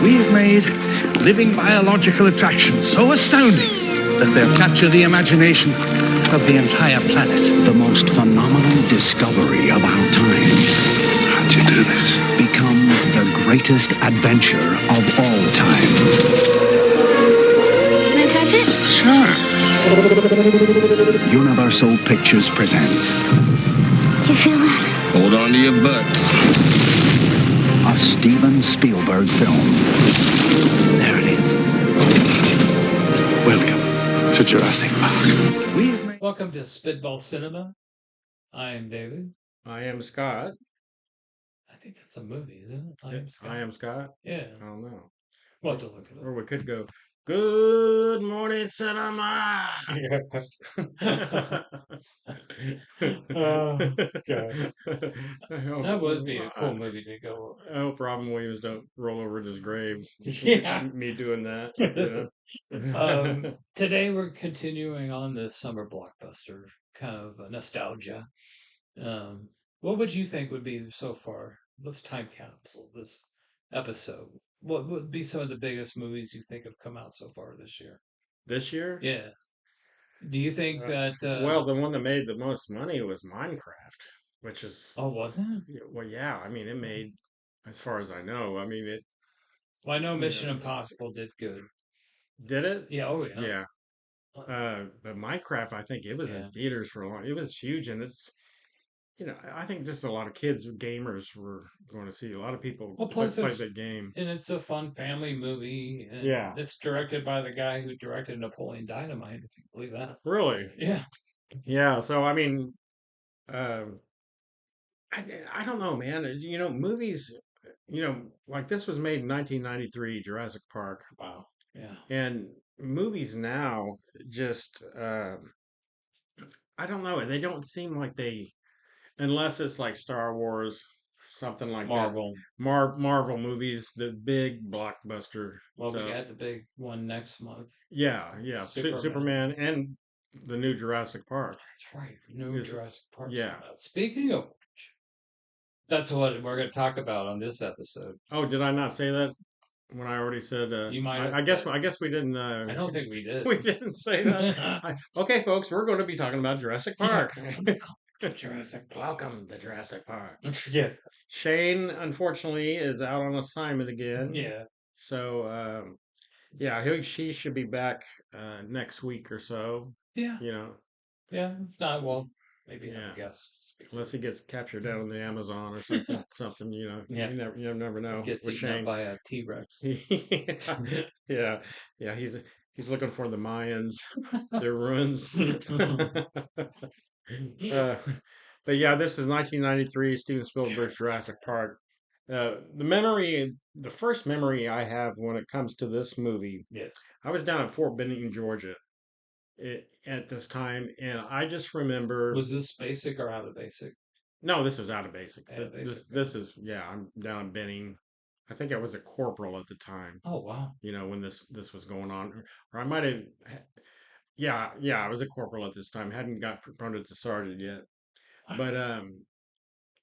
We've made living biological attractions so astounding that they'll capture the imagination of the entire planet. The most phenomenal discovery of our time. How'd you do this? Becomes the greatest adventure of all time. Can I touch it? Sure. Universal Pictures presents You feel that? Hold on to your butts. a Steven Spielberg film. There it is. Welcome to Jurassic Park. We've made Welcome to Spitball Cinema. I am David. I am Scott. I think that's a movie, isn't it? I am Scott. I am Scott. Yeah. I don't know. We'll have to look it Or we could go, Good morning, cinema. up. Oh, God. That would be a cool movie to go. I hope Robin Williams don't roll over in his grave. Yeah. Me doing that. You know? Today we're continuing on the summer blockbuster kind of nostalgia. What would you think would be so far? Let's time capsule this episode. What would be some of the biggest movies you think have come out so far this year? This year? Yeah. Do you think that? Well, the one that made the most money was Minecraft, which is, Oh, was it? well, yeah. I mean, it made, as far as I know, I mean, it Well, I know you Mission know, Impossible did good. did it? Yeah. Oh, yeah. Yeah. But Minecraft, I think it was Yeah. in theaters for a long. It was huge, and it's, I think just a lot of kids, gamers, were going to see. A lot of people Well, plus play it's that game. and it's a fun family movie, and Yeah. it's directed by the guy who directed Napoleon Dynamite, if you believe that. Really? Yeah. Yeah. So I mean, uh, I don't know, man. Movies. Like this was made in 1993, Jurassic Park, Wow. Yeah. and movies now just I don't know. They don't seem like they, unless it's like Star Wars, something like that. Marvel. Marvel movies, the big blockbuster. Well, we stuff. got the big one next month. Yeah. Superman and the new Jurassic Park. That's right. New Is- Jurassic Park. yeah. Speaking of which, that's what we're going to talk about on this episode. Oh, did I not say that when I already said? You might have. I guess we didn't. I don't think we did. We didn't say that. Okay, folks, we're going to be talking about Jurassic Park. Jurassic Park. Welcome to Jurassic Park. Yeah. Shane, unfortunately, is out on assignment again. Yeah. So, she should be back next week or so. Yeah. Yeah. If not, well, maybe have Yeah. a guest. Unless he gets captured down in the Amazon or something, Yeah. you never know Gets with eaten up Shane. by a T-Rex. Yeah, he's looking for the Mayans, their ruins. But yeah, this is 1993, Steven Spielberg's Jurassic Park. The first memory I have when it comes to this movie, Yes. I was down at Fort Benning, Georgia, at this time, and I just remember. Was this basic or out of basic? No, this was out of basic. Out of basic, This is, yeah. I'm down in Benning. I think I was a corporal at the time. Oh, wow. When this was going on, or I might have. Yeah, I was a corporal at this time. Hadn't got promoted to sergeant yet, but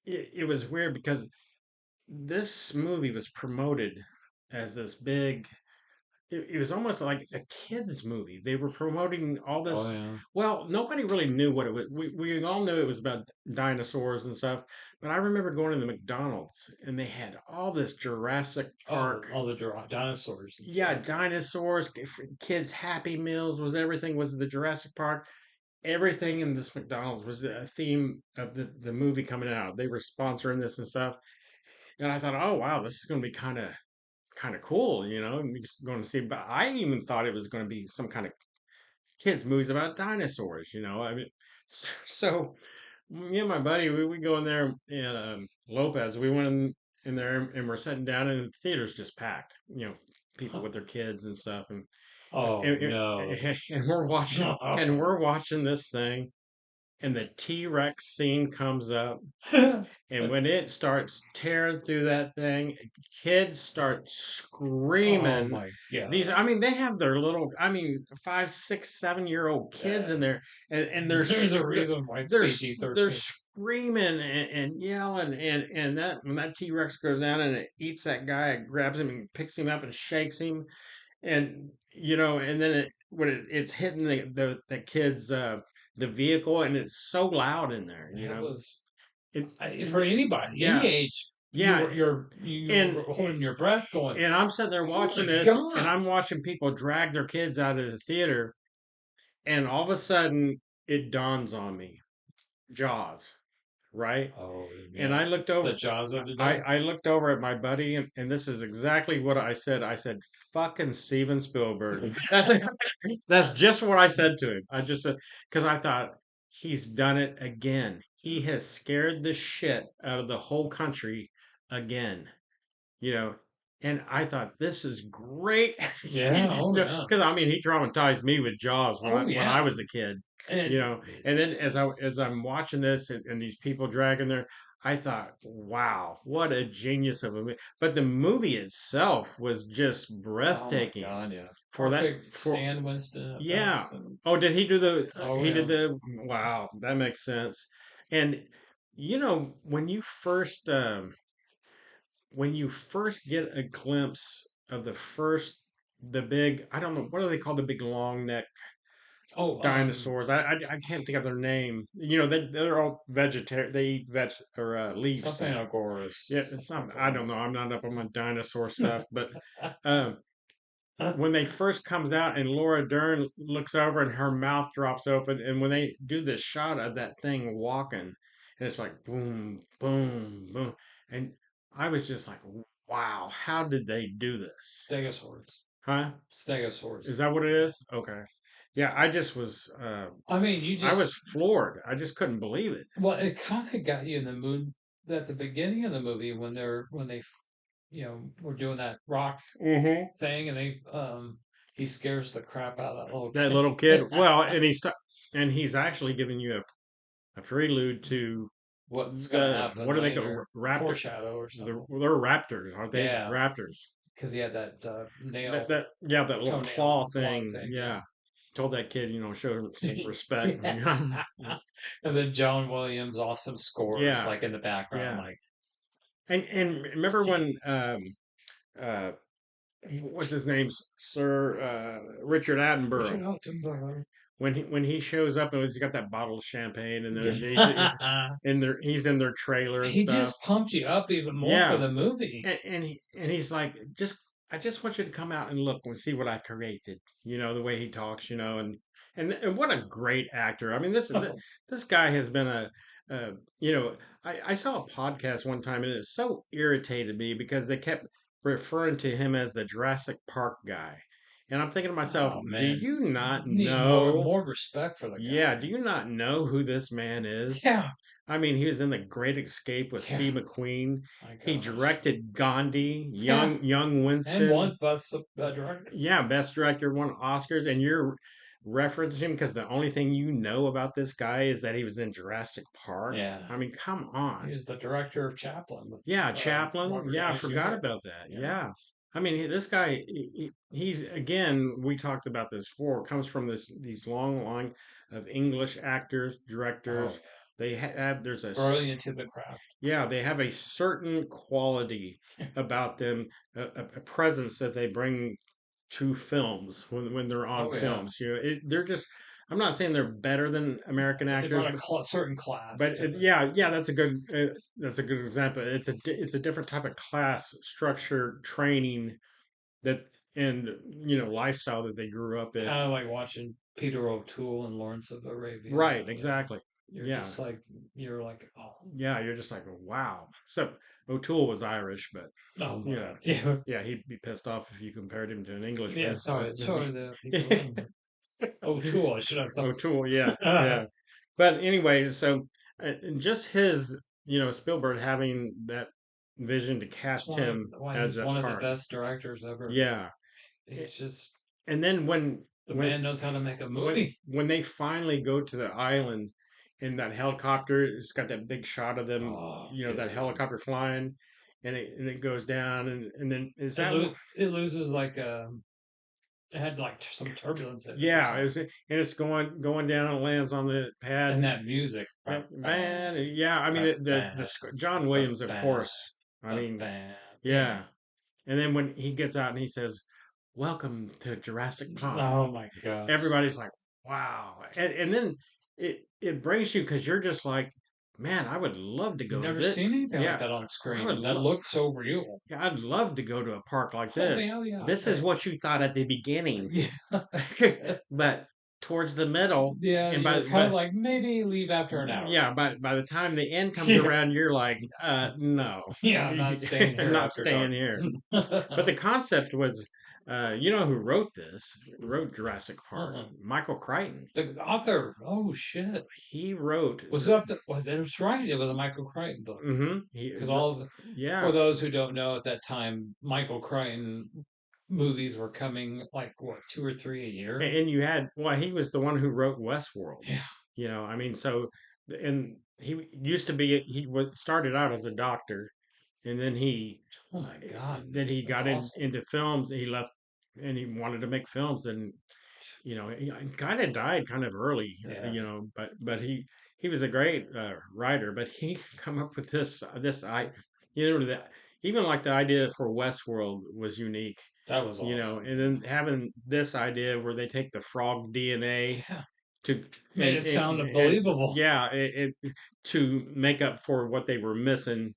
it was weird because this movie was promoted as this big. It was almost like a kids movie. They were promoting all this. Oh, yeah. Well, nobody really knew what it was. We all knew it was about dinosaurs and stuff. But I remember going to the McDonald's and they had all this Jurassic Park. All the dinosaurs. And Yeah, stuff. dinosaurs, kids' Happy Meals was everything was the Jurassic Park. Everything in this McDonald's was a theme of the movie coming out. They were sponsoring this and stuff. And I thought, oh wow, this is going to be kind of cool, and just going to see. But I even thought it was going to be some kind of kids movies about dinosaurs. I mean, so me and my buddy, we go in there and Lopez. We went in there and we're sitting down, and the theater's just packed. People with their kids and stuff, and Oh, and, no. and we're watching No. and we're watching this thing, and the T-Rex scene comes up. And when it starts tearing through that thing, kids start Oh screaming. my god. These, I mean, they have their little, I mean, 5, 6, 7-year-old kids in there, and they're There's a reason why it's they're they're PG-13. screaming and yelling, and that when that T Rex goes down and it eats that guy, it grabs him and picks him up and shakes him, and and then it's hitting the kid's the vehicle, and it's so loud in there, That was it, for anybody, any yeah, age. yeah, You and were holding your breath, going, and I'm sitting there "Oh watching my this, and god!" I'm watching people drag their kids out of the theater, and all of a sudden it dawns on me, Jaws, right? Oh And yeah, I looked it's the over, jaws of the I, day. I looked over at my buddy, and this is exactly what I said. I said, "Fucking Steven Spielberg." That's just what I said to him. I just said because I thought he's done it again. He has scared the shit out of the whole country again. you know. And I thought this is great, Yeah, oh yeah, because I mean he traumatized me with Jaws when oh I yeah, was a kid, and And then as I'm watching this, and these people dragging their, I thought, wow, what a genius of a movie! But the movie itself was just oh my breathtaking god, yeah, for that perfect for Stan Winston yeah. effects, and Oh, did he do the? oh He did yeah, the. Wow, that makes sense. And when you first get a glimpse of the big, I don't know, what do they call the big long neck oh dinosaurs? I can't think of their name. They're all vegetarian. They eat or leaves. something Agorist, Yeah, it's not. something I like don't know. I'm not up on my dinosaur stuff, but that. um, when they first comes out and Laura Dern looks over and her mouth drops open, and when they do this shot of that thing walking, and it's like boom, boom, boom, and I was just like, wow, how did they do this? Stegosaurus, Huh? Is Stegosaurus. that what it Yeah. is? Okay. Yeah, I just was I mean, you I was just floored. I just couldn't believe it. well, it kind of got you in the mood at the beginning of the movie when they were doing that rock Hmm. thing, and he scares the crap out of that little That kid. little kid. Well, and he's actually giving you a prelude to What's gonna the happen what do they go later? raptor? Foreshadow or something. They're raptors, aren't they? Yeah, Raptors. because he had that That nail that yeah, that little toenail claw claw thing. thing. Yeah. Yeah, told that kid, show him some respect. Yeah. And then John Williams' awesome scores Yeah, like in the background, yeah. like And remember when uh what's his name, Sir Richard Richard Attenborough, Altenborough. when he shows up and he's got that bottle of champagne, and he's in their trailer and He stuff. just pumped you up even more for Yeah, the movie. and he's like, I just want you to come out and look and see what I've created. The way he talks, and what a great actor. I mean, this guy has been uh, you know, I saw a podcast one time, and it so irritated me because they kept referring to him as the Jurassic Park guy, and I'm thinking to myself, Oh do man, you not you need more know? more respect for the Yeah, guy. do you not know who this man is? Yeah, I mean, he was in The Great Escape with yeah. Steve McQueen. My He gosh. directed Gandhi, Yeah, young and Winston. one best director. Yeah, best director, won Oscars, and you're referencing him because the only thing you know about this guy is that he was in Jurassic Park. Yeah, I mean, come he on. was the director of Chaplin with Yeah, Chaplin. Robert Yeah, I Downey forgot Jr. about that. Yeah. Yeah. I mean, this guy, he's, again, we talked about this before, comes from these long line of English actors, Oh, directors. They have, there's a, early into the craft. yeah, they have a certain quality about them, a presence that they bring to films when they're on Oh yeah, films. They're just. I'm not saying they're better than American but they actors, brought a certain class but to the. yeah, yeah, that's a good example. It's a different type of class structure, training that, and lifestyle that they grew up in. Kind of like watching Peter O'Toole and Lawrence of Arabia. Right, exactly. You're Yeah, just like you're like, oh, yeah, you're just like, wow. So O'Toole was Irish, but oh my yeah, god, yeah, yeah, he'd be pissed off if you compared him to an yeah. Englishman. Sorry, the people. O'Toole, I should have thought. O'Toole, yeah, yeah. But anyway, so just Spielberg having that vision to That's cast him why as he's that one of the part. best directors ever. Yeah. He's just And then when the when man knows how to make a when movie. when they finally go to the island, in that helicopter. It's got that big shot of them, Oh, that dude. helicopter flying, and it goes down, and then is It, that lo- it loses like it had like some turbulence in it or yeah, something. and it's going down and lands on the pad. And that music. Man, yeah, I mean John Williams, of course. I mean, Yeah. yeah. And then when he gets out and he says, "Welcome to Jurassic Park," Oh my gosh. everybody's like, "Wow!" And then it brings you because you're just like, "Man, I would love to You've go to never this." seen anything like Yeah, that on I screen, would and that love. looks so real. Yeah, I'd love to go to a park like Oh this. yeah, yeah, This is okay. what you thought at the beginning, Yeah. but towards the middle, Yeah, and you're kind of like maybe leave after an hour. yeah, by the time the end comes Yeah. around, you're like, no, Yeah, I'm not staying I'm here not after dark. staying here. But the concept was, you know who wrote this? Wrote Jurassic Park? Uh-uh. Michael Crichton. The author, oh shit. He wrote. Was up the, well, that's right. It was a Michael Crichton book. Mm-hmm. Because all of the, Yeah. for those who don't know, at that time, Michael Crichton movies were coming like what 2 or 3 a year. And you had, well, he was the one who wrote Westworld. Yeah. I mean, so, and he used to be, started out as a doctor, and then Oh my God. That's got awesome. into films. He left, and he wanted to make films, and he kind of died kind of early, Yeah. but he was a great writer. But he come up with this that even like the idea for Westworld was unique, That was awesome. and then having this idea where they take the frog DNA Yeah. to Made it sound believable. yeah, to make up for what they were missing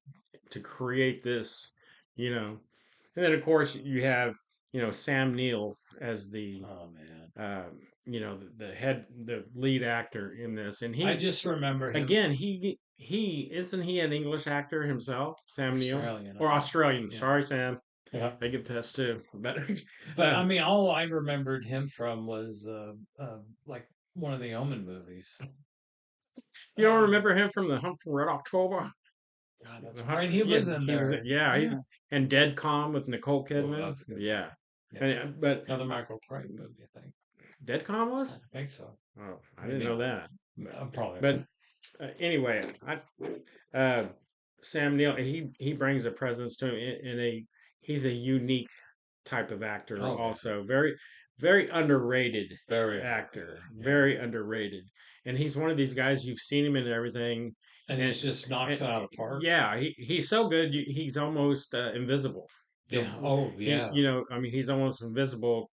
to create this, and then of course you have Sam Neill as the Oh man. the lead actor in this, and I just remember him. again he isn't he an English actor himself, Sam Neill, Australian, or Australian? Yeah. Sorry, Sam. Yeah. They get pissed too, but I mean, all I remembered him from was like one of the Omen movies. you don't remember him from The Hunt for Red October? God, that's right. He was in there. And Dead Calm with Nicole Oh, Kidman. that's good. Yeah. Yeah. But Another Michael Crichton movie, I think. Dead Calm was? I think so. Oh, I didn't know that. I'm probably. But anyway, Sam Neill, he brings a presence to him he's a unique type of actor, Oh, also very very underrated very actor, yeah. very underrated, and he's one of these guys you've seen him in everything, and he just knocks it out of the park. Yeah, he's so good. He's almost invisible. Yeah. Oh, yeah. I mean, he's almost invisible.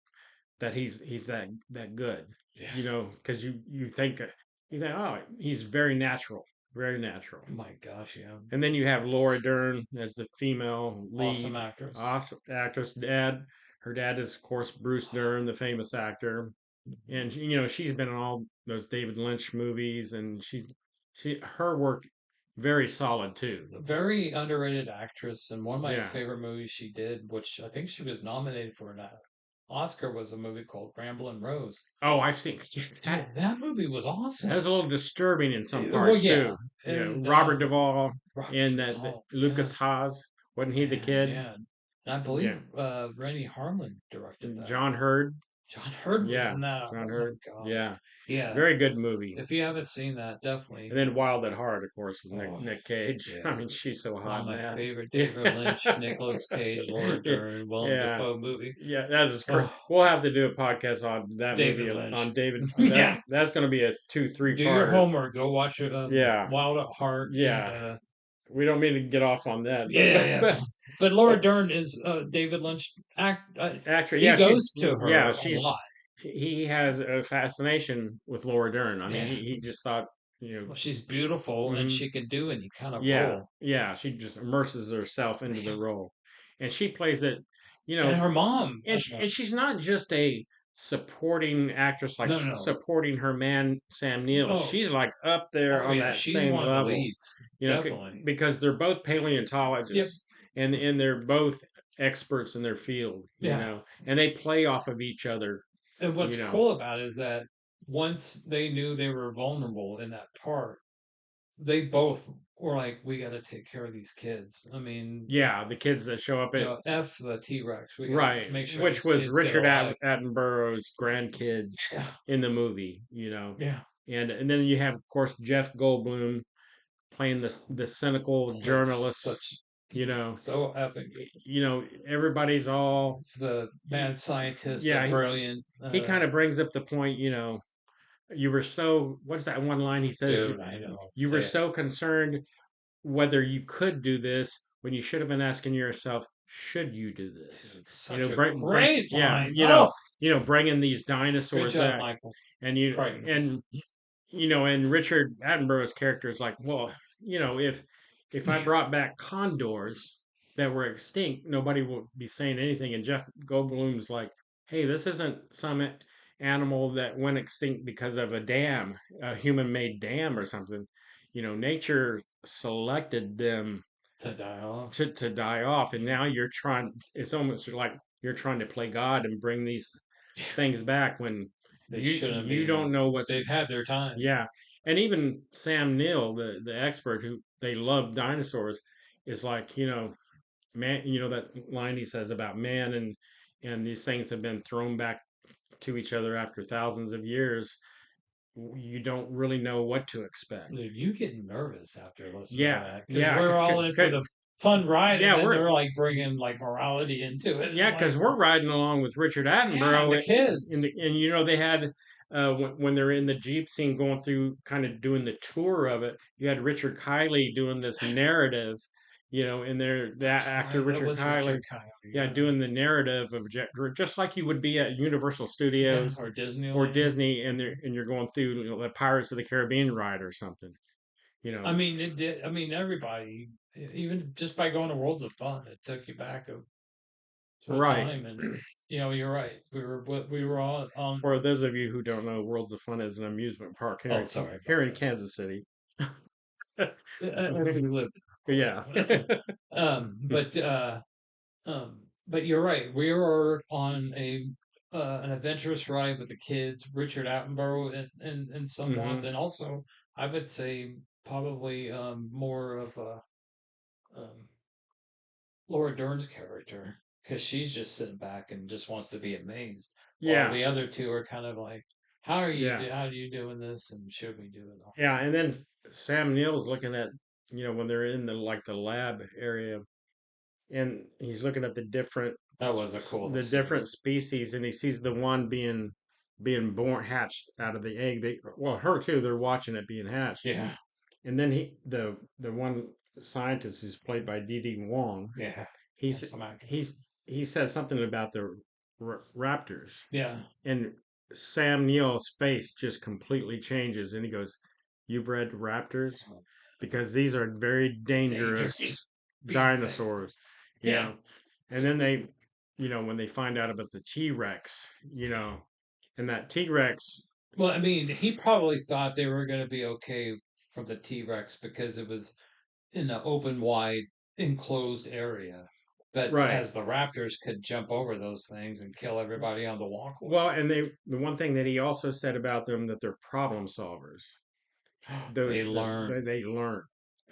That he's that good. Yeah. Because you think oh, he's very natural, very natural. Oh my gosh, yeah. And then you have Laura Dern as the female lead, Awesome actress. Awesome actress. Her dad is of course Bruce Dern, the famous actor, and she's been in all those David Lynch movies, and her work very solid too. Very underrated actress, and one of my Yeah. favorite movies she did, which I think she was nominated for an Oscar, was a movie called Ramblin' Rose. Oh, I've seen that movie was awesome. That was a little disturbing in some Well, parts yeah. too. And, Robert Duvall Robert and that Duvall, Lucas Haas, wasn't he the kid? Yeah. And I believe Rennie Harlan directed that. John Hurd. John Hurd was in that. John Oh Hurd. my God. Yeah. Yeah. Very good movie. If you haven't seen that, definitely. And then Wild at Heart, of course, with Nick Cage. Yeah. I mean, she's so hot. One of my favorite David Lynch, Nicolas Cage, Laura Dern, Willem Dafoe movie. Yeah, that is great. We'll have to do a podcast on that David movie Lynch. on David. Yeah. That's going to be a 2-3 Do part. your homework. Go watch it. Wild at Heart. Yeah. We don't mean to get off on that. Yeah. But Laura Dern is David Lynch actor. Yeah, he goes to her a lot. He has a fascination with Laura Dern. I mean, he just thought, well, she's beautiful and she can do any kind of role. Yeah, she just immerses herself into the role, and she plays it. And her mom, and she's not just a supporting actress, like supporting her man Sam Neill. She's like up there on that same one level. Of the leads, definitely, because they're both paleontologists, and they're both experts in their field. And they play off of each other. And what's cool about it is that once they knew they were vulnerable in that part, they both were like, "We got to take care of these kids." I mean, the kids that show up at F the T-Rex, right? Make sure which was Richard Attenborough's grandkids in the movie. Yeah. and then you have, of course, Jeff Goldblum playing the cynical It's journalist. such You he's know, so epic. everybody's all It's the mad scientist, yeah. but brilliant. He kind of brings up the point. You were so what's that one line he says? Dude, I know. You were Say it. so concerned whether you could do this when you should have been asking yourself, should you do this? Dude, it's such a Bring great yeah, line. Oh, bringing these good dinosaurs job, back, Michael and you Crichton. and Richard Attenborough's character is like, well, if I brought back condors that were extinct, nobody would be saying anything. And Jeff Goldblum's like, hey, this isn't some animal that went extinct because of a human-made dam or something. Nature selected them To die off. to die off, and now you're trying. It's almost like you're trying to play God and bring these things back when They you shouldn't you be. don't know what's They've had their time. yeah. And even Sam Neill, the expert who they love dinosaurs, is like, man, that line he says about man and these things have been thrown back to each other after thousands of years. You don't really know what to expect. Dude, you get nervous after listening to Yeah, that because yeah, we're all in for the fun ride, and yeah, then we're they're like bringing like morality into it. And yeah, I'm like, because we're riding along with Richard yeah, and Attenborough, the kids. and they had when they're in the Jeep scene going through, kind of doing the tour of it. You had Richard Kiley doing this narrative, and there that That's actor right. That Richard was Kiley, Richard Kiley. yeah, doing the narrative of just like you would be at Universal Yeah, Studios or or Disneyland. Disney, and you're going through the Pirates of the Caribbean ride or something, I mean, it did. I mean, everybody, even just by going to Worlds of Fun, it took you back to a right. time, and you're right. We were all on. For those of you who don't know, World of Fun is an amusement park Oh, sorry here about in Kansas City. that. We lived, Yeah. whatever. But but you're right. We were on an adventurous ride with the kids, Richard Attenborough and some ones, Hmm. and also I would say probably more of um, Laura Dern's character because she's just sitting back and just wants to be amazed, while Yeah. the other two are kind of like, Yeah. how are you doing this, and should we do it all? Yeah. And then Sam Neill's looking at, when they're in the lab area, and he's looking at That was a cool the scene. different species, and he sees the one being born, hatched out of the egg. Well, her too. They're watching it being hatched, Yeah, and then the one scientist who's played by Dee Wong, yeah, he's awesome actor. he says something about the raptors, Yeah, and Sam Neill's face just completely changes, and he goes, "You bred raptors? Because these are very dangerous dangerous big things. dinosaurs." You Yeah. know, and then they, when they find out about the T Rex, and that T Rex, Well, I mean, he probably thought they were going to be okay for the T Rex because it was in an open, wide, enclosed area. But right? as the Raptors could jump over those things and kill everybody on the walkway. Well, and the one thing that he also said about them, that they're problem solvers. They learn. They learn,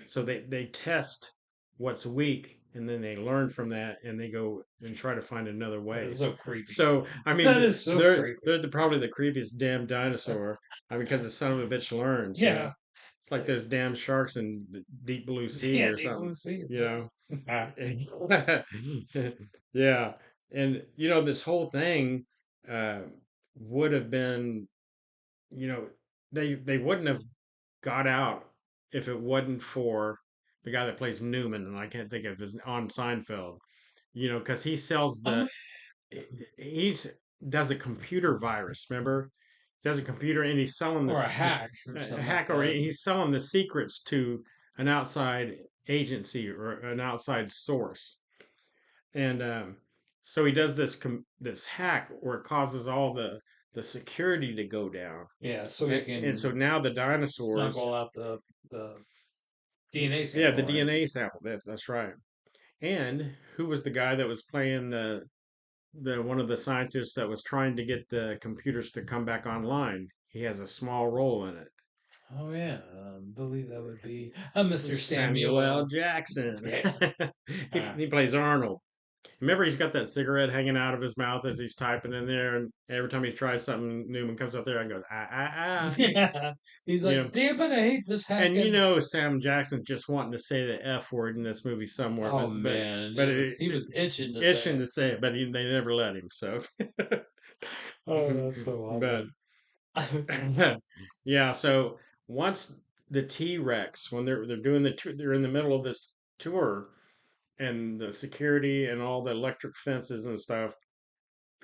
so they test what's weak, and then they learn from that, and they go and try to find another That way. is so creepy. So I mean, That is so creepy. they're probably the creepiest damn dinosaur. I mean, because the son of a bitch learns. Yeah. It's like those damn sharks in the deep blue sea Yeah, or Deep Blue something. Sea. Yeah, and this whole thing uh, would have been, you know, they wouldn't have got out if it wasn't for the guy that plays Newman, and I can't think of his on Seinfeld. Because he sells Oh, he's does a computer virus. Remember, does a computer, and he's selling or a this hack or a something hack, like or that. he's selling the secrets to an outside agency or an outside source, and so he does this hack where it causes all the security to go down, Yeah, so we and so can now the dinosaurs, snuggle out the DNA yeah, the sample, right? DNA sample. That's right. And who was the guy that was playing the one of the scientists that was trying to get the computers to come back online? He has a small role in it. Oh yeah, believe that would be Mr. Samuel L. Samuel. Jackson. Yeah. He plays Arnold. Remember, he's got that cigarette hanging out of his mouth as he's typing in there, and every time he tries something, Newman comes up there and goes, ah, ah, ah. Yeah. He's You like, know, damn it, I hate this and you hacking. know Sam Jackson just wanting to say the F word in this movie somewhere, Oh man, but he was itching to say itching it. to say it, but they never let him. So, Oh, that's so but awesome. yeah, so once the T Rex, when they're doing the tour, they're in the middle of this tour, and the security and all the electric fences and stuff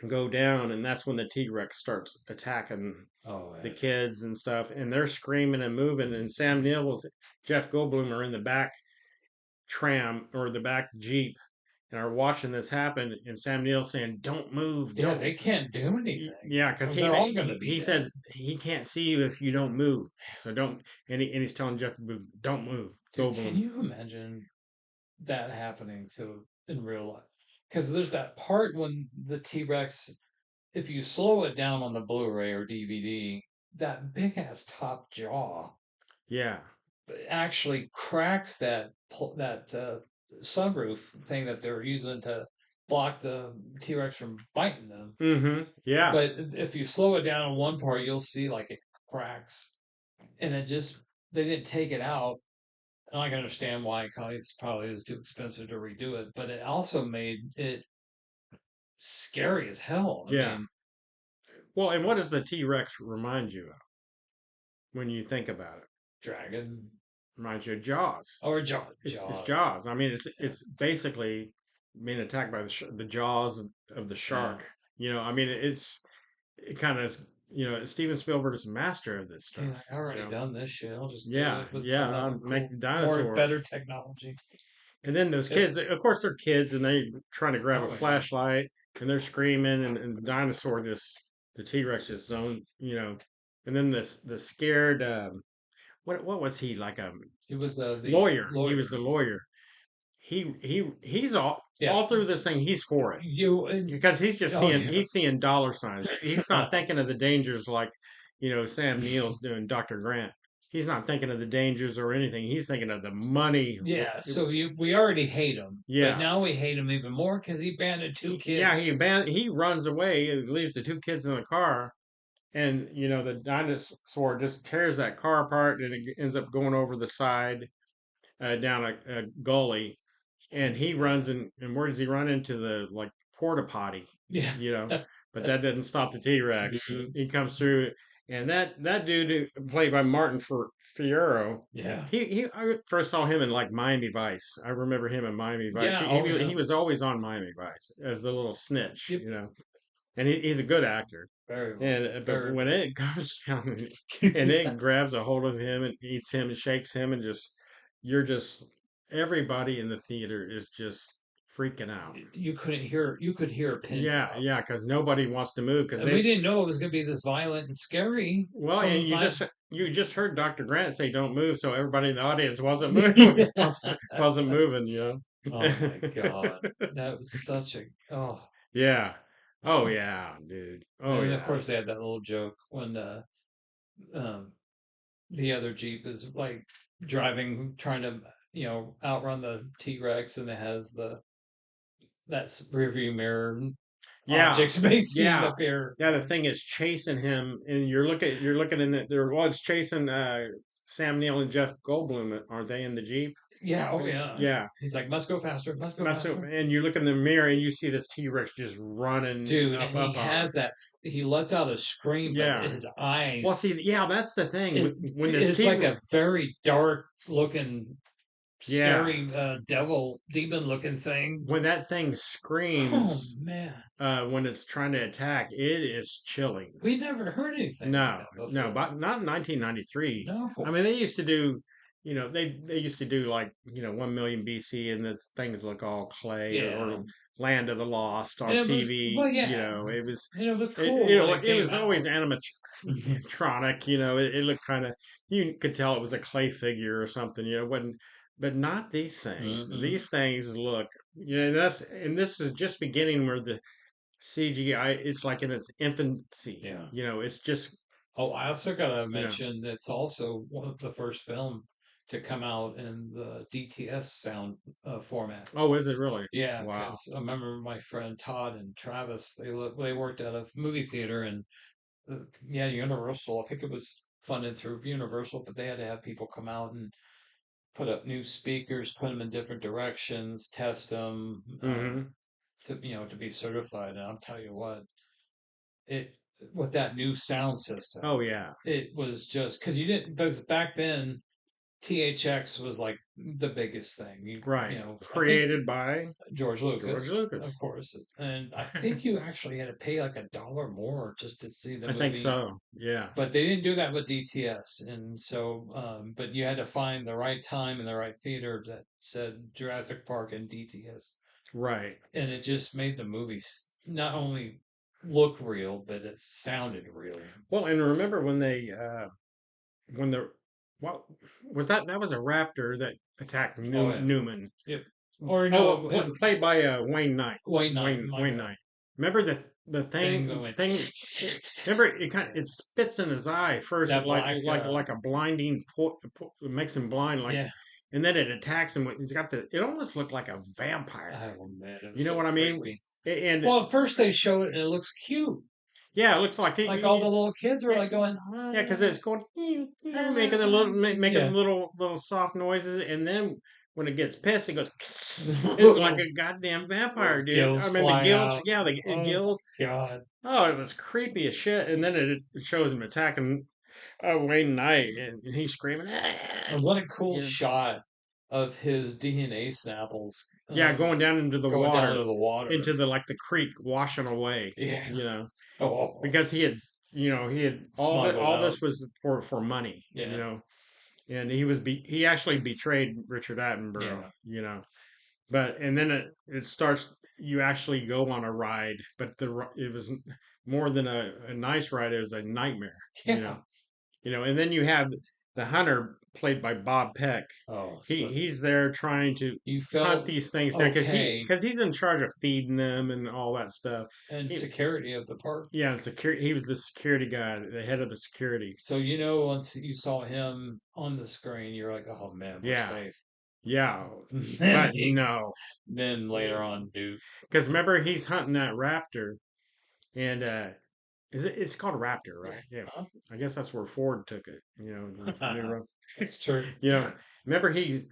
go down, and that's when the T Rex starts attacking Oh the man. kids and stuff, and they're screaming and moving, and Sam Neill's Jeff Goldblum are in the back tram or the back Jeep and are watching this happen, and Sam Neill saying, "Don't move, Yeah, don't." they can't do anything. Yeah, because They're all gonna be he dead. said he can't see you if you don't move, so don't. And he's telling Jeff, "Don't move, Dude, can Goldblum." you imagine that happening to in real life? Because there's that part when the T Rex, if you slow it down on the Blu-ray or DVD, that big ass top jaw Yeah. actually cracks that sunroof thing that they're using to block the T Rex from biting them. Mm-hmm. Yeah. But if you slow it down on one part, you'll see like it cracks, and it just they didn't take it out. And I can understand why, because it's probably is too expensive to redo it. But it also made it scary as hell. I Yeah. mean, Well, and what does the T Rex remind you of when you think about it? dragon Reminds you of Jaws. or It's Jaws. Jaws. I mean, Yeah, it's basically being attacked by the jaws of the yeah. shark. I mean, it kind of Steven Spielberg is a master of this He's stuff. like, I already done this shit. I'll just do Yeah, it with yeah, some other make cool, the more dinosaurs. better technology. And then those It, kids, of course, they're kids and they trying to grab a oh yeah, flashlight and they're screaming and the dinosaur the T Rex just and then the scared what was he like a he was the lawyer? He was lawyer. the lawyer. He's Yeah, all through this thing. He's for it you. And, because he's just oh he's seeing dollar signs. He's not yeah. thinking of the dangers like Sam Neill's doing Dr. Grant. He's not thinking of the dangers or anything. He's thinking of the money. Yeah, so we already hate him, but Yeah. now we hate him even more because he abandoned two Yeah, kids. he runs away and leaves the two kids in the car, and the dinosaur just tears that car apart, and it ends up going over the side down a gully, and he runs and where does he run into the like porta potty, Yeah, you know? But that doesn't stop the T Rex. dude. He comes through, and that dude played by Martin Fierro. Yeah, I first saw him in like Miami Vice. I remember him in Miami Vice. yeah. Oh He yeah. was always on Miami Vice as the little snitch, Yep. and he's a good actor. Very well. And but Very. when it comes down and it grabs a hold of him and eats him and shakes him and you're just everybody in the theater is just freaking out. You couldn't hear. You could hear a pin Yeah, drop, yeah, because nobody wants to move because and we they didn't know it was going to be this violent and scary. well, and From my. you just heard Dr. Grant say don't move, so everybody in the audience wasn't moving, wasn't moving. Oh my god, that was such a Yeah. Oh yeah, dude. Oh And of yeah. course they had that little joke when um the other Jeep is like driving, trying to outrun the T Rex, and it has that rearview mirror Yeah, objects may seem yeah, appear. yeah. The thing is chasing him, and you're looking in the there. Well, it's chasing Sam Neill and Jeff Goldblum, aren't they in the Jeep? Yeah, oh yeah. Yeah, He's like, must go faster, must go faster. and you look in the mirror and you see this T Rex just running Dude, up, and he up, up. has that he lets out a scream, but Yeah. his Well, eyes see, yeah, that's the thing. it, When this it's T, like a very dark looking, yeah, scary devil demon looking thing. when that thing Oh screams, man. when it's trying to attack, it is chilling. We never heard anything like No, that no, before. but not in 1993. No. I mean, they used to do, they used to do like, 1 million BC and the things look all clay Yeah. or Land of the Lost And on it was TV. well, yeah. It It was cool when it it came was always out. animatronic. It looked kind of, you could tell it was a clay figure or something. Wasn't, but not these things. Mm-mm. These things look, and this is just beginning where the CGI it's like in its infancy. Yeah. It's just Oh, I also gotta you know mention it's also one of the first film to come out in the DTS sound format. Oh, is it really? Yeah, Wow. because I remember my friend Todd and Travis. They worked at a movie theater, and yeah, Universal. I think it was funded through Universal, but they had to have people come out and put up new speakers, put them in different directions, test them, Hmm. to to be certified. And I'll tell you what, it with that new sound system, Oh, yeah. it was just because you didn't because back then THX was like the biggest thing. Right. I think Created by George George Lucas, Lucas. of course, and I think you actually had to pay like $1 more just to see the I think movie. so. Yeah. But they didn't do that with DTS, and so but you had to find the right time and the right theater that said Jurassic Park and DTS, Right. and it just made the movies not only look real, but it sounded real. Well, and remember when when the what was that? That was a raptor that attacked Oh yeah, Newman. yep. Or Oh, no, it, played by Wayne Knight. Wayne Knight, my Wayne bad. Knight. Remember the Thing that went Remember it kind of it spits in his eye first, that black. like a blinding it makes him blind, like, Yeah. and then it attacks him. He's got the. It almost looked like a vampire. Oh man, it You was know so what I mean? creepy. And Well, at first they show it and it looks cute. yeah, it looks like Like all the little kids were yeah, like going, yeah, because it's going making the making yeah. little soft noises, and then when it gets pissed, it goes. It's like a goddamn vampire, Those dude. gills I mean, the fly gills, out. yeah, the Oh gills. God. Oh, it was creepy as shit. And then it shows him attacking Wayne Knight, and he's screaming. "Ah!" And what a cool You know? shot of his DNA samples Yeah, going down into the going down water, into the water. into the like the creek, washing away. Yeah. You know, Oh, because he had smuggled all out. this was for money. You Yeah. know, and he actually betrayed Richard Attenborough. Yeah. You know, but and then it starts. You actually go on a ride, but it was more than a nice ride. It was a nightmare. Yeah. And then you have the hunter played by Bob Peck. Oh, so He's there trying to you hunt felt these things down okay because he's in charge of feeding them and all that stuff. and He, security of the park. yeah, security. He was the security guy, the head of the security. So once you saw him on the screen, you're like, oh man, we're Yeah, safe. yeah, then, but no, then later on, dude. because remember he's hunting that raptor, and it's called a raptor, right? Yeah, Huh? I guess that's where Ford took it. It's true. You know, remember he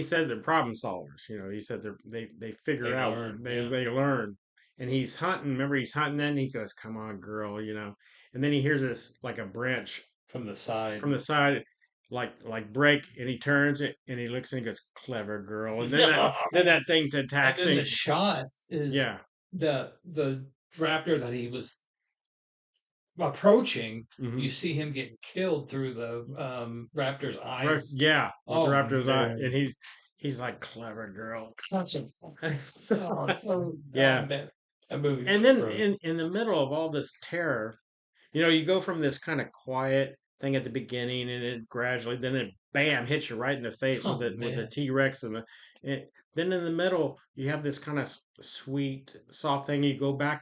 says they're problem solvers. He said they figure They out learn, they yeah. they learn, and he's hunting. Remember he's hunting. Then he goes, "Come on, girl," and then he hears this like a branch From the side. from the side, like break, and he turns it and he looks and he goes, "Clever girl," and No. then that thing And attacks then him. the shot is Yeah. the raptor that he was approaching. Hmm. You see him getting killed through the raptor's eyes. Yeah, with the Oh raptor's eye, man. and he's like, "Clever girl." Such a so Yeah. that movie's And so then gross. in the middle of all this terror, you go from this kind of quiet thing at the beginning, and it gradually, then it bam hits you right in the face Oh with the man. T Rex then in the middle you have this kind of sweet, soft thing. You go back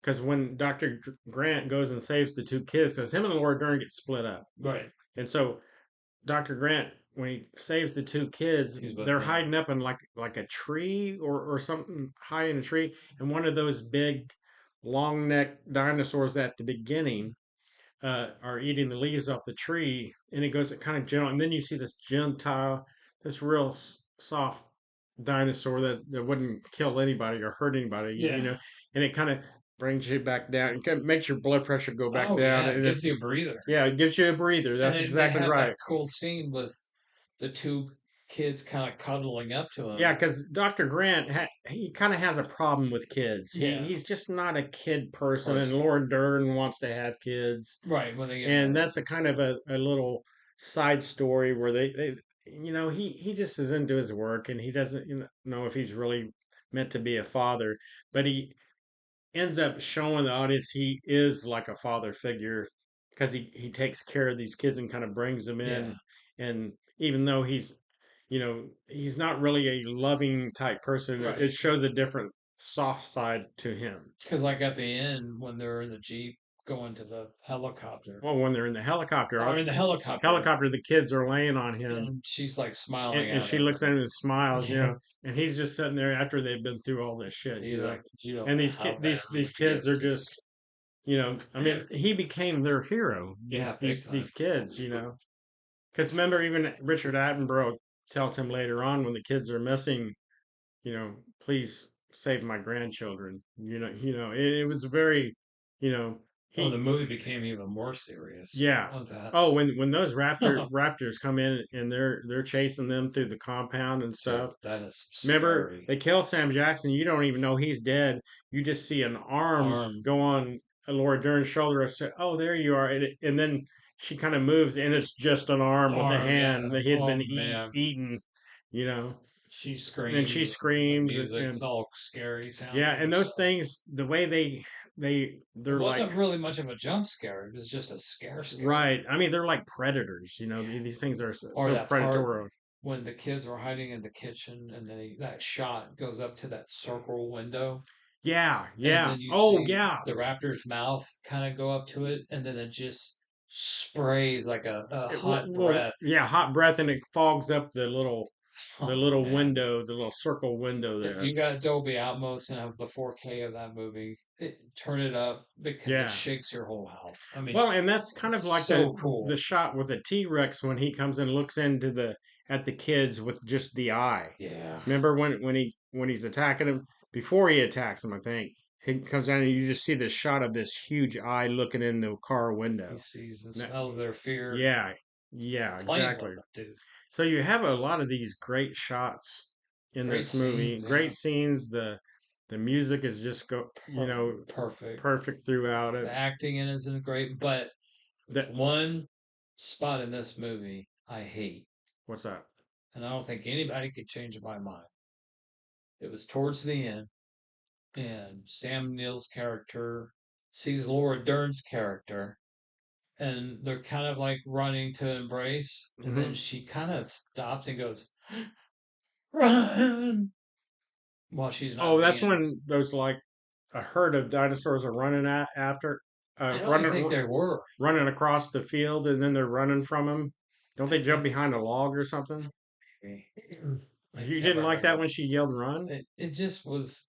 because when Dr. Grant goes and saves the two kids, because him and Laura Dern get split up, Right. and so Dr. Grant, when he saves the two kids, He's with they're them. hiding up in like a tree or something high in a tree, and one of those big long necked dinosaurs at the beginning are eating the leaves off the tree, and it goes kind of gentle, and then you see this gentile, this real soft dinosaur that wouldn't kill anybody or hurt anybody, Yeah. and it kind of brings you back down and kind of makes your blood pressure go back Oh down, yeah. It and gives you a breather. yeah, it gives you a breather. And That's then they exactly had right. that cool scene with the two kids kind of cuddling up to him. Yeah, because Dr. Grant, he kind of has a problem with kids. Yeah. He's just not a kid person, and Laura Dern wants to have kids. Right, when they get And married that's a and kind stuff. of a little side story where they he just is into his work, and he doesn't know if he's really meant to be a father, but he ends up showing the audience he is like a father figure because he takes care of these kids and kind of brings them Yeah. in, and even though he's not really a loving type person, Right. it shows a different soft side to him. Because like at the end when they're in the Jeep going to the helicopter. Well, when they're in the helicopter, Or in the helicopter. the kids are laying on him, And she's like smiling and at she him. looks at him and smiles, Yeah. and he's just sitting there after they've been through all this shit, He's like, you don't And know these how these bad kids it are is. just, I mean, he became their hero. Yeah, big These time. kids, because remember, even Richard Attenborough tells him later on when the kids are missing, please save my grandchildren. It was very, you know, Oh, the he, movie became even more serious. yeah. On that. Oh, when those raptors come in and they're chasing them through the compound and stuff. That is Remember, scary. they kill Sam Jackson. You don't even know he's dead. You just see an arm go on Laura Dern's shoulder. I said, "Oh, there you are," and then she kind of moves, and it's just an arm with a hand that he had been eaten. You know, She screams. and she screams, The music's and all scary sounding. yeah, and those things, the way they're It wasn't like really much of a jump scare. It was just a scare. right. I mean, they're like predators. These things are Or so that predatory. part when the kids were hiding in the kitchen and that shot goes up to that circle window. Yeah, And yeah. then you Oh, see yeah. the raptor's mouth kind of go up to it, and then it just sprays like a hot breath. Yeah, hot breath, and it fogs up the little Oh, man. window, the little circle window If there. you got Dolby Atmos and have the 4K of that movie, turn it up because Yeah. it shakes your whole house. I mean, Well, and that's kind of like so cool. the shot with the T-Rex when he comes and looks at the kids with just the eye. Yeah. Remember when he's attacking him before he attacks him, I think. He comes down and you just see this shot of this huge eye looking in the car window. He sees and smells their fear. Yeah, Playing exactly. with them, dude. So you have a lot of these great shots in Great this movie. scenes, Great yeah. scenes. The music is just perfect throughout it. The acting in it isn't great, but one spot in this movie I hate. What's that? And I don't think anybody could change my mind. It was towards the end, and Sam Neill's character sees Laura Dern's character, and they're kind of like running to embrace, and then she kind of stops and goes, "Run!" While she's not. Oh, that's when those like a herd of dinosaurs are running after. I don't think they were running across the field, and then they're running from them. Don't they jump behind a log or something? You didn't like that when she yelled "run"? It just was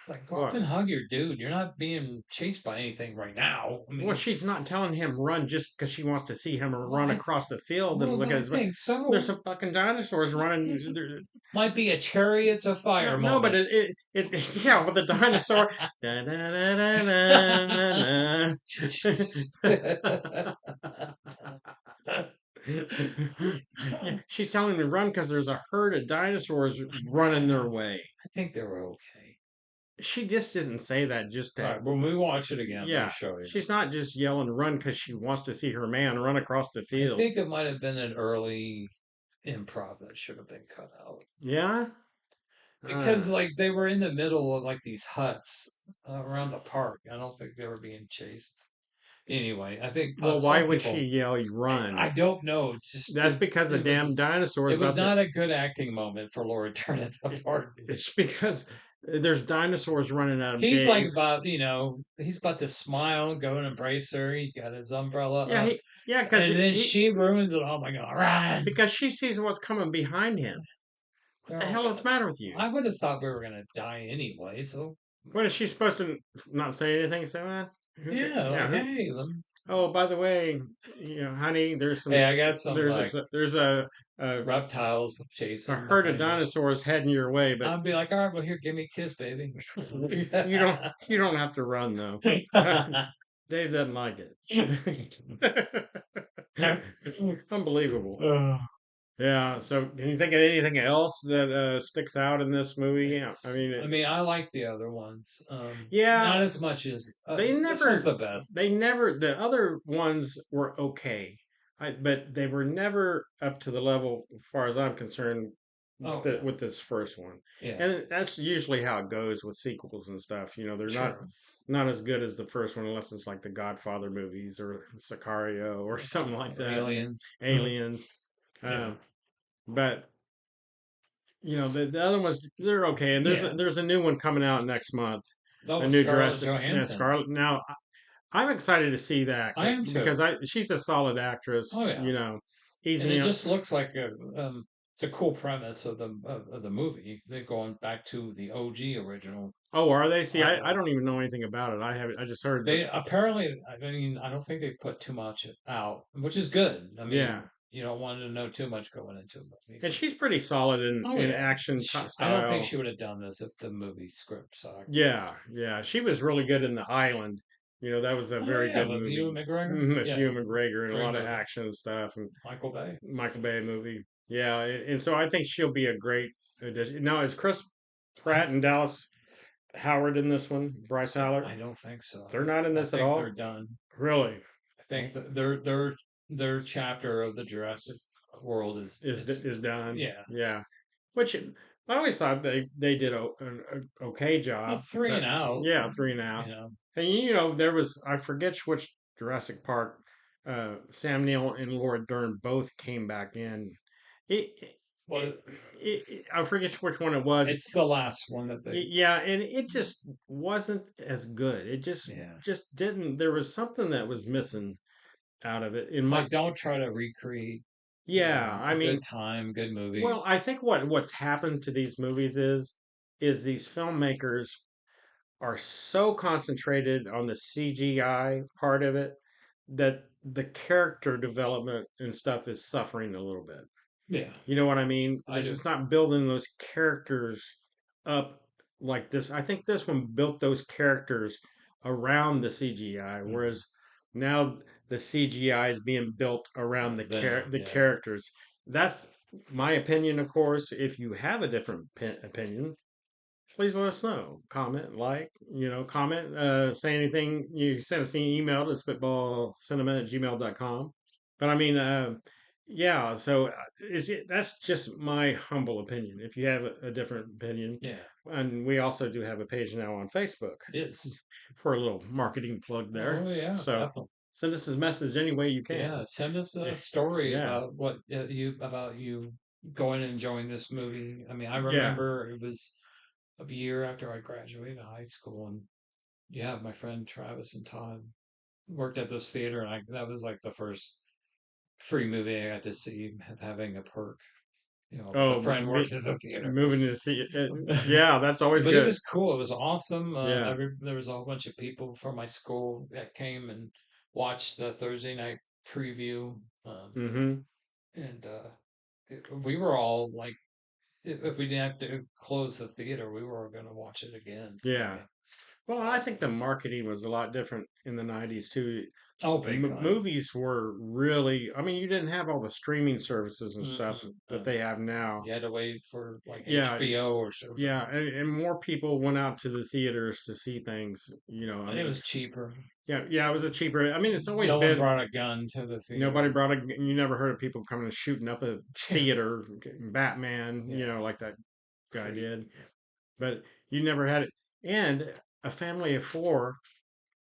like, go What? up and hug your dude. You're not being chased by anything right now. I mean, Well, she's not telling him run just because she wants to see him run across the field and look at his. think so. There's some fucking dinosaurs running. Might be a Chariots of Fire moment. No, but it yeah, with the dinosaur. Da, da, da, da, yeah, she's telling him to run because there's a herd of dinosaurs running their way. I think they were okay. She just didn't say that just to. All right, when we watch it again, Yeah, I'll show you. She's not just yelling run because she wants to see her man run across the I field. think it might have been an early improv that should have been cut out. Yeah? Because like they were in the middle of like these huts around the park. I don't think they were being chased. Anyway, I think. Well, why would she yell "run"? I don't know. It's just That's because the damn dinosaurs. It was not a good acting moment for Laura Dern at the park. It's because there's dinosaurs running out of. He's like about he's about to smile, go and embrace her. He's got his umbrella. Yeah, yeah. And then she ruins it. Oh my god! Run! Because she sees what's coming behind him. What the hell is the matter with you? I would have thought we were gonna die anyway. So what is she supposed to not say anything? So hey. Oh, by the way, honey, there's some. Hey, I got some. There's a reptiles chasing. A herd of dinosaurs heading your way, but I'd be like, all right, well, here, give me a kiss, baby. You don't have to run though. Dave doesn't like it. Unbelievable. Yeah. So, can you think of anything else that sticks out in this movie? I like the other ones. Yeah, not as much as they never. This one's the best. The other ones were okay, but they were never up to the level, as far as I'm concerned, with this first one. Yeah. And that's usually how it goes with sequels and stuff. They're not as good as the first one, unless it's like the Godfather movies or Sicario or something like that. Aliens. Yeah. But the other ones, they're okay. And there's a new one coming out next month. Oh, a new Scarlett Jurassic. Johansson. Yeah, Scarlett. Now, I'm excited to see that I am too. because she's a solid actress. Oh yeah, You know, easy. and it You know, just looks like it's a cool premise of the movie. They're going back to the OG original. oh, are they? See, I Uh, don't even know anything about it. I have I just heard that. they apparently, I mean, I don't think they put too much out, which is good. I Yeah, mean, you don't want to know too much going into a movie. and she's pretty solid Oh in yeah, action I don't think style. she would have done this if the movie script sucked. Yeah, yeah, she was really good in The Island. You know, that was a Oh very yeah, good with Ewan movie. McGregor. With Yeah, Hugh McGregor and a great lot of movie. action and stuff, and Michael Bay. Michael Bay movie. Yeah, and so I think she'll be a great addition. Now, is Chris I Pratt and Dallas Howard in this one? Bryce Howard? I don't think so. They're not in I this at think they're all? done. Really? I think that their chapter of the Jurassic world is Is done? yeah. Yeah. Which I always thought they did a okay Well, job. three But and out. yeah, three and You out. know. And you know, there was I forget which Jurassic Park Sam Neill and Laura Dern both came back in. It, Well, I forget which one it was. it's the last one that they. Yeah, and it just wasn't as good. It Yeah. just didn't. There was something that was missing out of it. In It's my like don't try to recreate. yeah, I A mean, good time, good movie. well, I think what's happened to these movies is these filmmakers are so concentrated on the CGI part of it that the character development and stuff is suffering a little bit. Yeah, You know what I mean? I They're do. just not building those characters up like this. I think this one built those characters around the CGI, Mhm. whereas now the CGI is being built around Them, the yeah. characters. That's my opinion, of course. If you have a different opinion, please let us know. Comment, like, comment, say anything. You can send us an email to spitballcinema@gmail.com. But I mean, yeah, so that's just my humble opinion. If you have a different opinion, Yeah, and we also do have a page now on Facebook it is. for a little marketing plug there. Oh yeah, So definitely. send us a message any way you can. Yeah, send us a Eh, story Yeah, about what you going and enjoying this movie. I mean, I yeah. remember it was a year after I graduated high school, and yeah, my friend Travis and Todd worked at this theater, and that was like the first free movie I got to see having a perk. You know, the Oh, friend worked at the theater. moving to the yeah, that's always But it good. was cool. It was awesome. Yeah. There was a whole bunch of people from my school that came and watched the Thursday night preview. Mm-hmm. And we were all like, if we didn't have to close the theater, we were going to watch it again. So I Yeah. mean, it's Well, I think awesome. the marketing was a lot different in the 90s too. Oh, big time. Movies were really, I mean, you didn't have all the streaming services and stuff Mm-mm, that they have now. you had to wait for like Yeah, HBO or something, yeah, and more people went out to the theaters to see things, I and it mean, was cheaper. yeah, yeah, it was a cheaper. I mean, it's always No one been brought a gun to the nobody theater. brought a you never heard of people coming and shooting up a theater, Batman, Yeah, like that guy crazy. did. But you never had it. And a family of four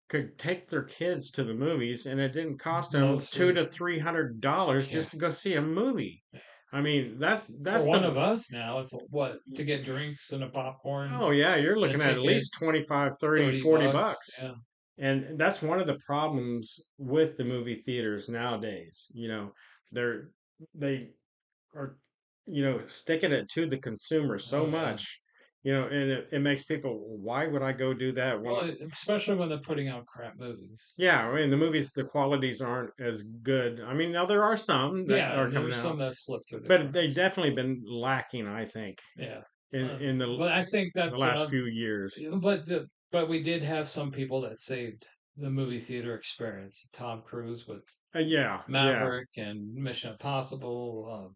could take their kids to the movies, and it didn't cost them two Mostly, to $300 yeah. just to go see a movie. I mean, For that's one the of us now, it's what to get drinks and a popcorn oh yeah, you're and a looking at ticket, least 25, 30, 30 40 bucks. bucks. Yeah. And that's one of the problems with the movie theaters nowadays. They're they are sticking it to the consumer so Oh yeah. much. And it makes people, why would I go do that when Well, especially when they're putting out crap movies. yeah, I mean the movies, the qualities aren't as good. I mean, now there are some that Yeah, are coming there's out, some that slip through the but they cracks. definitely been lacking, I think, Yeah. in But I think the that's last few years. but we did have some people that saved the movie theater experience. Tom Cruise with Yeah, yeah, Maverick and Mission Impossible.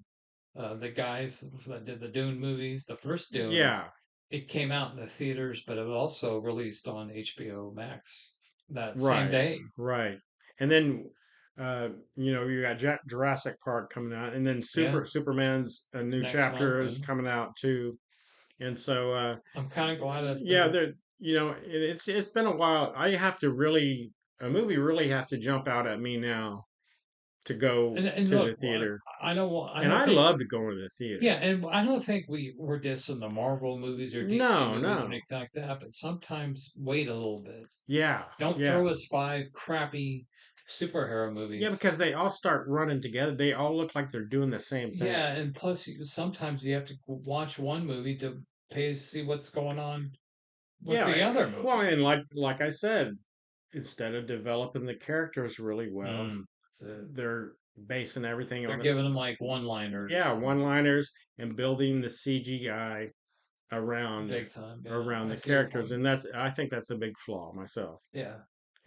The guys that did the Dune movies, the first Dune, yeah, it came out in the theaters, but it was also released on HBO Max that same right, day. right. And then, you got Jurassic Park coming out, and then Yeah, Superman's a new next month, chapter is and coming out too. And so, I'm kind of glad that yeah, it's been a while. I have to really, a movie really has to jump out at me now to go And to look, the theater. I know, I And don't I think, love to go to the theater. yeah, and I don't think we're dissing the Marvel movies or DC No, movies or no. anything like that, but sometimes wait a little bit. Yeah, Don't yeah. throw us 5 crappy superhero Yeah, movies. because they all start running together. They all look like they're doing the same thing. Yeah, and plus sometimes you have to watch one movie to see what's going on with Yeah. the other movie. Well, and like I said, instead of developing the characters really well, That's it. they're basing everything They're on giving them like one-liners. yeah, one-liners and building the CGI around Big time. Yeah, around I the see your characters, point. and I think that's a big flaw myself. Yeah,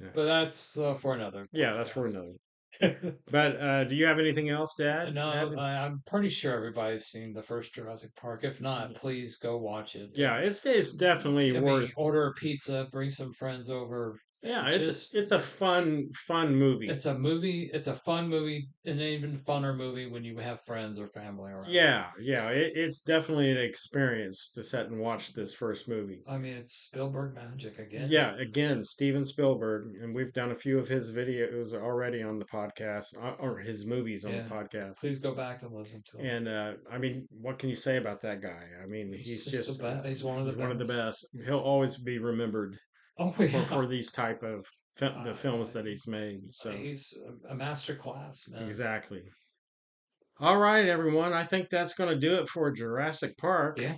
Yeah, but that's for another yeah, that's for podcast. another. But do you have anything else, Dad? No, I'm pretty sure everybody's seen the first Jurassic Park. If not, please go watch it. Yeah, it's definitely I mean, worth. order a pizza, bring some friends over. Yeah, Just it's a fun movie. it's a movie. It's a fun movie, an even funner movie when you have friends or family around. Yeah, yeah, it's definitely an experience to sit and watch this first movie. I mean, it's Spielberg magic again. Yeah, again, Steven Spielberg, and we've done a few of his videos already on the podcast, or his movies on Yeah. the podcast. Please go back and listen to him. And I mean, what can you say about that guy? I mean, he's just the best. He's one of the best. He'll always be remembered Oh yeah. for these type of the films that he's made. So He's a master class, man. exactly. All right, everyone. I think that's going to do it for Jurassic Park. Yeah.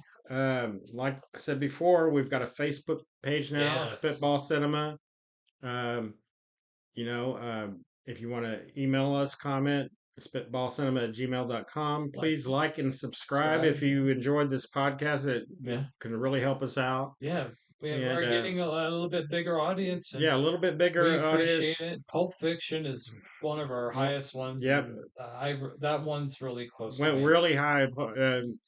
Like I said before, we've got a Facebook page now, Yes. Spitball Cinema. If you want to email us, comment, spitballcinema@gmail.com. Please like and subscribe if you enjoyed this podcast. It can really help us out. Yeah. We're getting a little bit bigger audience. And yeah, a little bit bigger we audience. appreciate it. Pulp Fiction is one of our highest ones. Yep. That one's really close. Went to me. really high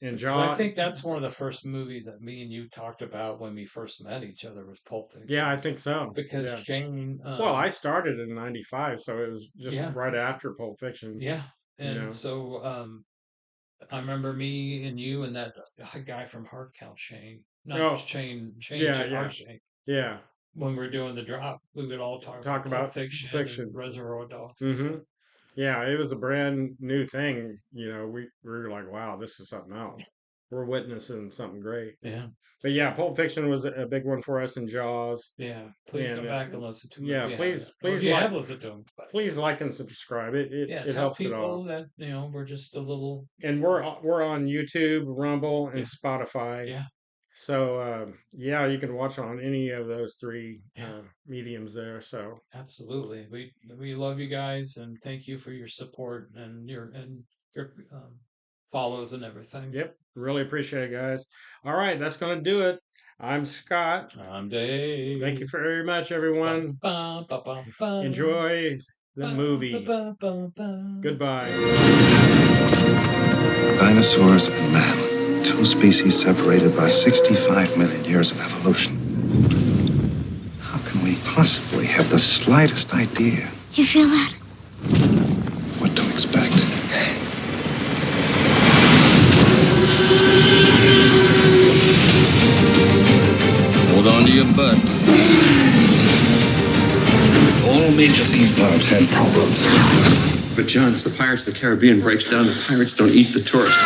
in Jaws. I think that's one of the first movies that me and you talked about when we first met each other was Pulp Fiction. Yeah, I think so. Because Jane. Well, I started in '95, so it was just right after Pulp Fiction. Yeah, and so I remember me and you and that guy from Hard Count, Shane. Shane. Yeah. When we were doing the drop, we would all talk about fiction. And Reservoir Dogs. Mm-hmm. Yeah, it was a brand new thing. We were like, wow, this is something else. We're witnessing something great. Yeah. But yeah, Pulp Fiction was a big one for us in Jaws. Yeah. Please go back and listen to them. Yeah, please listen to them. Please like and subscribe. It helps it all. That we're just a little. And we're on YouTube, Rumble, and Spotify. Yeah. So you can watch on any of those three mediums there. So absolutely, we love you guys and thank you for your support and your follows and everything. Yep, really appreciate it, guys. All right, that's gonna do it. I'm Scott. I'm Dave. Thank you very much, everyone. Enjoy the movie. Goodbye. Dinosaurs and man. Two species separated by 65 million years of evolution. How can we possibly have the slightest idea? You feel that? What to expect? Hold on to your butts. All major theme parks have problems. But John, if the Pirates of the Caribbean breaks down, the pirates don't eat the tourists.